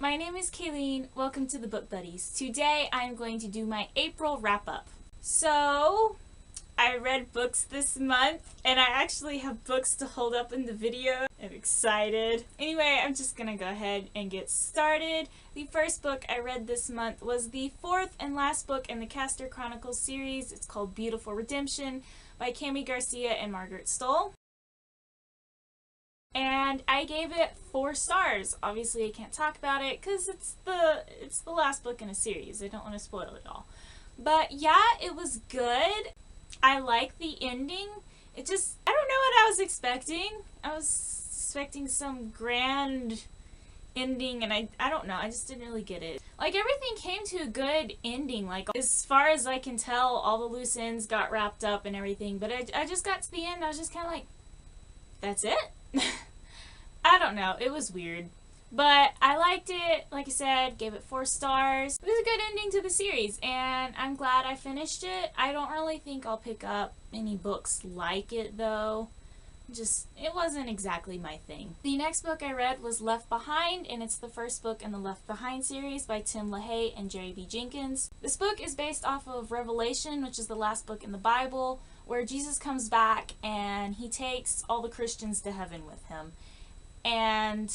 my name is Kaelene. Welcome to the Book Buddies. Today I'm going to do my April wrap-up. So, I read books this month, and I actually have books to hold up in the video. I'm excited. Anyway, I'm just gonna go ahead and get started. The first book I read this month was the fourth and last book in the Castor Chronicles series. It's called Beautiful Redemption by Cami Garcia and Margaret Stoll. And I gave it 4 stars. Obviously I can't talk about it because it's the last book in a series. I don't want to spoil it all. But yeah, it was good. I like the ending. I don't know what I was expecting. I was expecting some grand ending, and I don't know. I just didn't really get it. Like, everything came to a good ending. Like, as far as I can tell, all the loose ends got wrapped up and everything. But I just got to the end. I was just kind of like, that's it? I don't know. It was weird. But I liked it. Like I said, gave it 4 stars. It was a good ending to the series, and I'm glad I finished it. I don't really think I'll pick up any books like it, though. It wasn't exactly my thing. The next book I read was Left Behind, and it's the first book in the Left Behind series by Tim LaHaye and Jerry B. Jenkins. This book is based off of Revelation, which is the last book in the Bible, where Jesus comes back and he takes all the Christians to heaven with him. And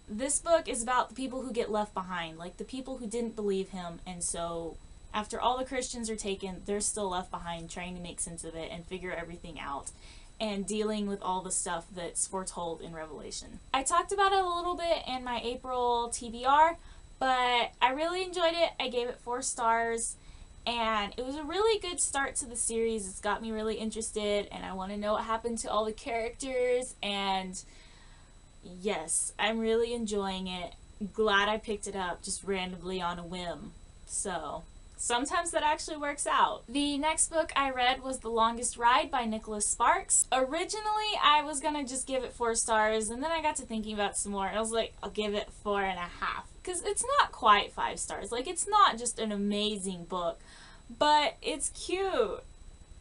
this book is about the people who get left behind, like the people who didn't believe him, and so after all the Christians are taken, they're still left behind trying to make sense of it and figure everything out and dealing with all the stuff that's foretold in Revelation. I talked about it a little bit in my April TBR, but I really enjoyed it. I gave it 4 stars, and it was a really good start to the series. It's got me really interested, and I want to know what happened to all the characters, and yes, I'm really enjoying it. Glad I picked it up just randomly on a whim. So, sometimes that actually works out. The next book I read was The Longest Ride by Nicholas Sparks. Originally, I was gonna just give it 4 stars, and then I got to thinking about it some more, and I was like, I'll give it 4.5. Because it's not quite 5 stars. Like, it's not just an amazing book, but it's cute.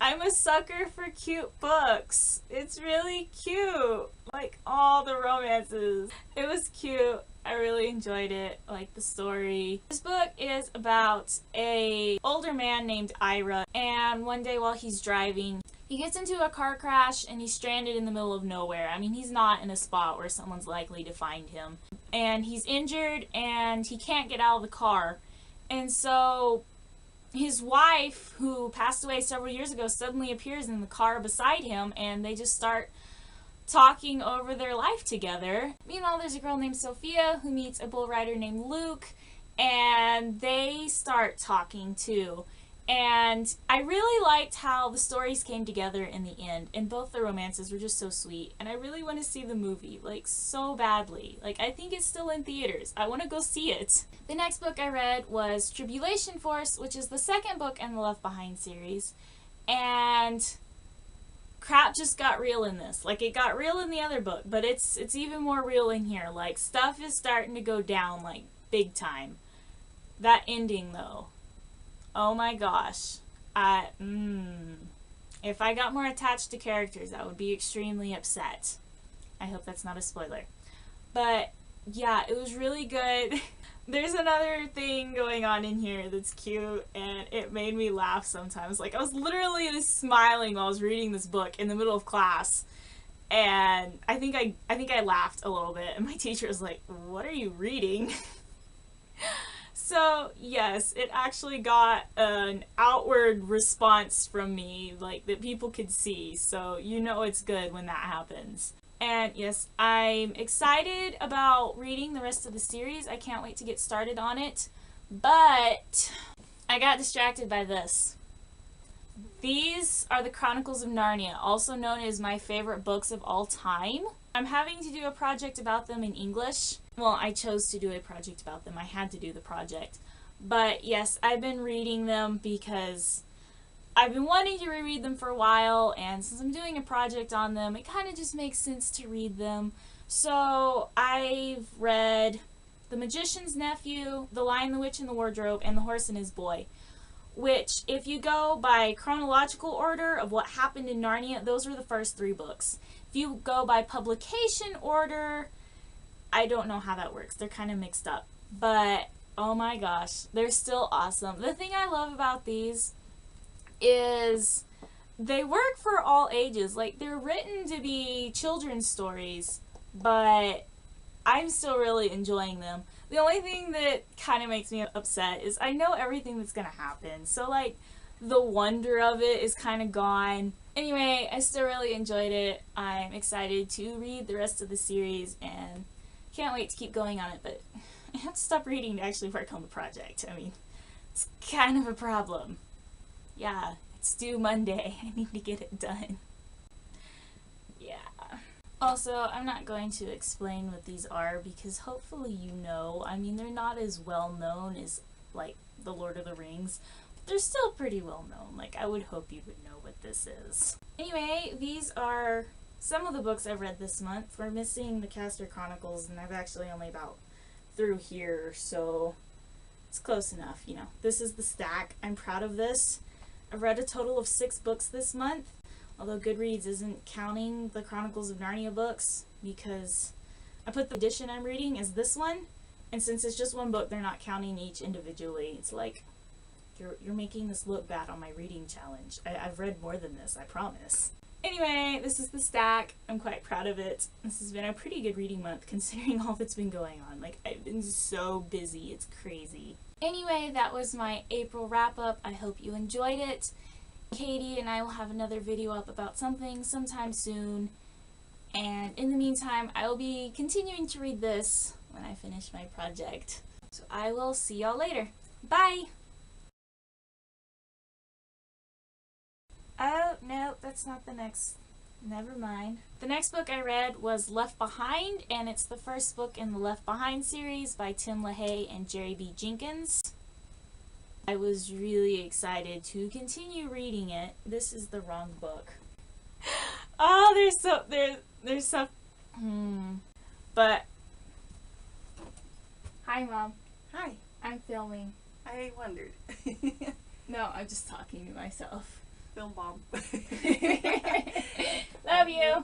I'm a sucker for cute books. It's really cute. Like, all the romances. It was cute. I really enjoyed it. I like the story. This book is about an older man named Ira, and one day while he's driving, he gets into a car crash and he's stranded in the middle of nowhere. I mean, he's not in a spot where someone's likely to find him. And he's injured and he can't get out of the car. And so his wife, who passed away several years ago, suddenly appears in the car beside him, and they just start talking over their life together. Meanwhile, there's a girl named Sophia who meets a bull rider named Luke, and they start talking too. And I really liked how the stories came together in the end, and both the romances were just so sweet. And I really want to see the movie, like, so badly. Like, I think it's still in theaters. I want to go see it. The next book I read was Tribulation Force, which is the second book in the Left Behind series. And crap just got real in this. Like, it got real in the other book, but it's even more real in here. Like, stuff is starting to go down, like, big time. That ending, though. Oh my gosh. If I got more attached to characters, I would be extremely upset. I hope that's not a spoiler. But yeah, it was really good. There's another thing going on in here that's cute, and it made me laugh sometimes. Like, I was literally just smiling while I was reading this book in the middle of class, and I think I laughed a little bit, and my teacher was like, "What are you reading?" So, yes, it actually got an outward response from me, like, that people could see, so you know it's good when that happens. And yes, I'm excited about reading the rest of the series. I can't wait to get started on it, but I got distracted by this. These are the Chronicles of Narnia, also known as my favorite books of all time. I'm having to do a project about them in English. Well, I chose to do a project about them. I had to do the project. But yes, I've been reading them because I've been wanting to reread them for a while, and since I'm doing a project on them, it kind of just makes sense to read them. So I've read The Magician's Nephew, The Lion, the Witch, and the Wardrobe, and The Horse and His Boy. Which, if you go by chronological order of what happened in Narnia, those were the first 3 books. If you go by publication order, I don't know how that works. They're kind of mixed up. but oh my gosh, they're still awesome. The thing I love about these is they work for all ages. Like, they're written to be children's stories, but I'm still really enjoying them. The only thing that kind of makes me upset is I know everything that's gonna happen, so like the wonder of it is kind of gone. Anyway, I still really enjoyed it. I'm excited to read the rest of the series and can't wait to keep going on it, but I have to stop reading to actually work on the project. I mean, it's kind of a problem. Yeah, it's due Monday. I need to get it done. Yeah. Also, I'm not going to explain what these are because hopefully you know. I mean, they're not as well known as, like, The Lord of the Rings. But they're still pretty well known. Like, I would hope you would know what this is. Anyway, these are some of the books I've read this month. We're missing the Castor Chronicles, and I've actually only about through here, so it's close enough, you know. This is the stack. I'm proud of this. I've read a total of 6 books this month. Although Goodreads isn't counting the Chronicles of Narnia books because I put the edition I'm reading as this one, and since it's just one book, they're not counting each individually. It's like, you're making this look bad on my reading challenge. I've read more than this, I promise. Anyway, this is the stack. I'm quite proud of it. This has been a pretty good reading month considering all that's been going on. Like, I've been so busy, it's crazy. Anyway, that was my April wrap-up. I hope you enjoyed it. Katie and I will have another video up about something sometime soon, and in the meantime I will be continuing to read this when I finish my project. So I will see y'all later. Bye! Oh, no, that's not the next. Never mind. The next book I read was Left Behind, and it's the first book in the Left Behind series by Tim LaHaye and Jerry B. Jenkins. I was really excited to continue reading it. This is the wrong book. Oh, there's so But hi, Mom. Hi. I'm filming. I wondered. No, I'm just talking to myself. Film Mom. Love you.